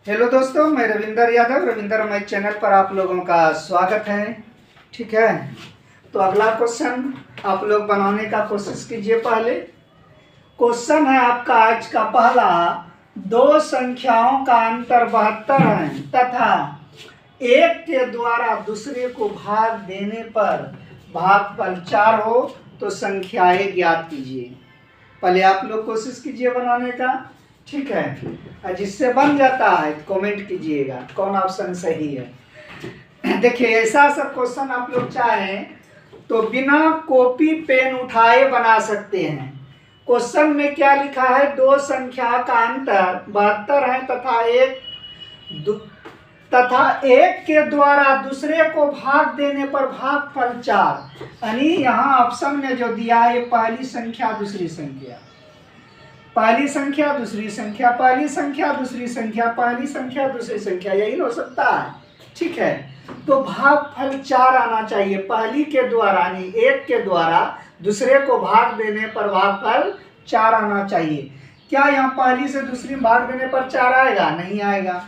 Hello दोस्तों, मैं Ravinder Yadav. Ravinder my channel पर आप लोगों का स्वागत है। ठीक है, तो अगला क्वेश्चन आप लोग बनाने का कोशिश कीजिए। पहले क्वेश्चन है आपका आज का पहला, दो संख्याओं का अंतर 72 है तथा एक के द्वारा दूसरे को भाग देने पर भागफल 4 हो तो संख्याएं ज्ञात कीजिए। पहले आप लोग कोशिश कीजिए बनाने का। ठीक है, और जिससे बन जाता है कमेंट कीजिएगा कौन ऑप्शन सही है। देखिए, ऐसा सब क्वेश्चन आप लोग चाहें तो बिना कॉपी पेन उठाए बना सकते हैं। क्वेश्चन में क्या लिखा है, दो संख्या का अंतर 72 है तथा एक के द्वारा दूसरे को भाग देने पर भागफल 4। यानी यहाँ ऑप्शन में जो दिया है पहली संख्या दूसरी संख्या, पहली संख्या दूसरी संख्या, पहली संख्या दूसरी संख्या, पहली संख्या दूसरी संख्या, यही हो सकता है। ठीक है, तो भागफल 4 आना चाहिए। पहली के द्वारा यानी एक के द्वारा दूसरे को भाग देने पर भागफल 4 आना चाहिए। क्या यहाँ पहली से दूसरी भाग देने पर 4 आएगा? नहीं आएगा।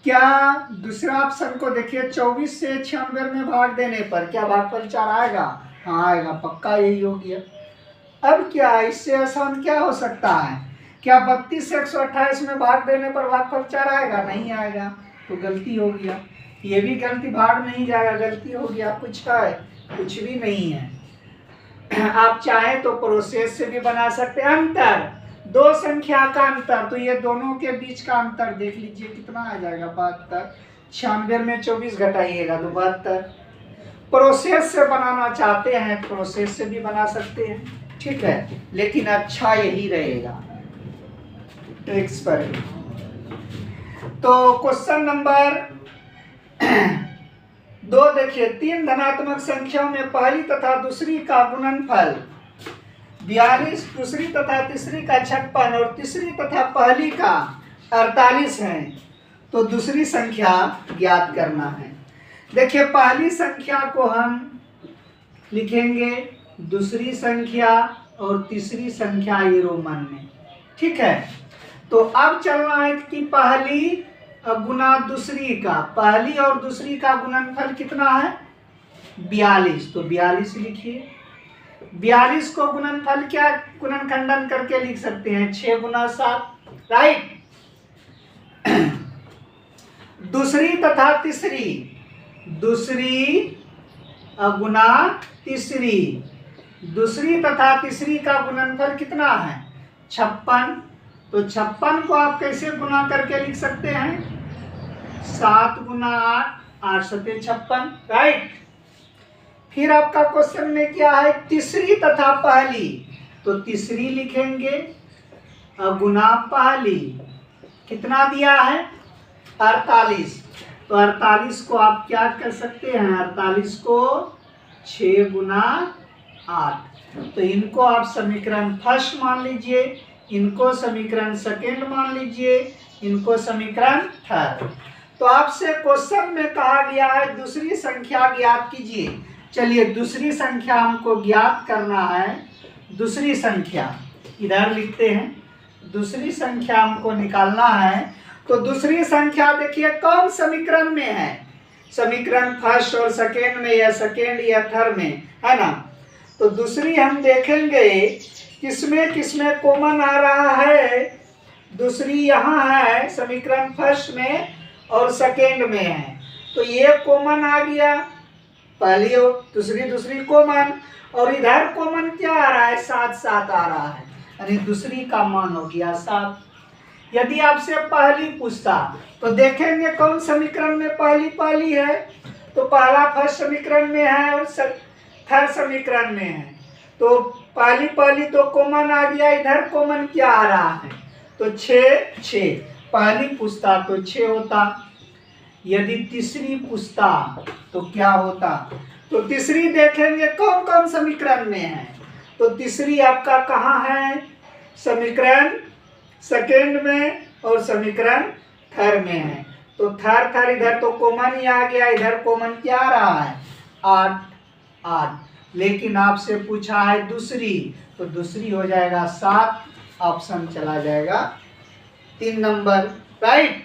क्या दूसरा ऑप्शन को देखिए, 24 से 96 में भाग देने पर क्या भागफल 4 आएगा? हाँ आएगा, पक्का यही हो गया। अब क्या इससे आसान क्या हो सकता है? क्या 32 से 128 में भाग देने पर भागफल 4 आएगा? नहीं आएगा, तो गलती हो गया। ये भी गलती, भाग नहीं जाएगा, गलती हो गया। कुछ है? कुछ भी नहीं है। आप चाहें तो प्रोसेस से भी बना सकते हैं। अंतर, दो संख्या का अंतर, तो ये दोनों के बीच का अंतर देख लीजिए कितना आ जाएगा, 72। 96 में 24 घटाइएगा तो 72। प्रोसेस से बनाना चाहते हैं प्रोसेस से भी बना सकते हैं। ठीक है, लेकिन अच्छा यही रहेगा ट्रिक्स पर। तो क्वेश्चन नंबर 2 देखिए, 3 धनात्मक संख्याओं में पहली तथा दूसरी का गुणनफल 42, दूसरी तथा तीसरी का 56 और तीसरी तथा पहली का 48 है, तो दूसरी संख्या ज्ञात करना है। देखिए, पहली संख्या को हम लिखेंगे दूसरी संख्या और तीसरी संख्या ये रोमन में। ठीक है, तो अब चलना है कि पहली गुना दूसरी का, पहली और दूसरी का गुणनफल कितना है? 42, तो 42 लिखिए। 42 को गुणनफल क्या गुणनखंडन करके लिख सकते हैं, 6 गुना 7, राइट। दूसरी तथा तीसरी, दूसरी गुना तीसरी, दूसरी तथा तीसरी का गुणनफल कितना है? 56, तो 56 को आप कैसे गुना करके लिख सकते हैं? 7 गुना 8, 8 सते 56, राइट। फिर आपका क्वेश्चन में क्या है, तीसरी तथा पहली, तो तीसरी लिखेंगे गुना पहली, कितना दिया है? 48, तो 48 को आप क्या कर सकते हैं, 48 को 6 गुना 8, तो इनको आप समीकरण फर्स्ट मान लीजिए, इनको समीकरण सेकेंड मान लीजिए, इनको समीकरण थर्ड। तो आपसे क्वेश्चन में कहा गया है दूसरी संख्या ज्ञात कीजिए। चलिए, दूसरी संख्या हमको ज्ञात करना है। दूसरी संख्या इधर लिखते हैं, दूसरी संख्या हमको निकालना है। तो दूसरी संख्या देखिए कौन समीकरण में है, समीकरण फर्स्ट और सेकेंड में, या सेकेंड या थर्ड में, है ना। तो दूसरी हम देखेंगे किसमें किसमें कॉमन आ रहा है। दूसरी यहाँ है समीकरण फर्स्ट में और सेकेंड में है, तो ये कॉमन आ गया, पहली और दूसरी कॉमन, और इधर कॉमन क्या आ रहा है? 7 7 आ रहा है, यानी दूसरी का मान हो गया 7। यदि आपसे पहली पूछता तो देखेंगे कौन समीकरण में पहली है, तो पहला फर्स्ट समीकरण में है और थर्ड समीकरण में है, तो पहली तो कॉमन आ गया। इधर कॉमन क्या आ रहा है? तो 6, पहली पूछता तो 6 होता। यदि तीसरी पूछता तो क्या होता? तो तीसरी देखेंगे कौन कौन समीकरण में है, तो तीसरी आपका कहाँ है? समीकरण सेकेंड में और समीकरण थर्ड में है, तो थर्ड इधर तो कॉमन ही आ गया, इधर कॉमन क्या आ रहा है? 8। लेकिन आपसे पूछा है दूसरी, तो दूसरी हो जाएगा 7, ऑप्शन चला जाएगा 3 नंबर, राइट।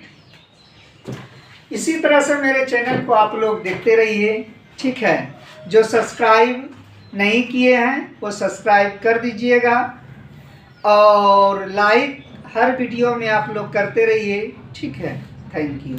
इसी तरह से मेरे चैनल को आप लोग देखते रहिए, ठीक है। जो सब्सक्राइब नहीं किए हैं वो सब्सक्राइब कर दीजिएगा और लाइक हर वीडियो में आप लोग करते रहिए, ठीक है। Thank you.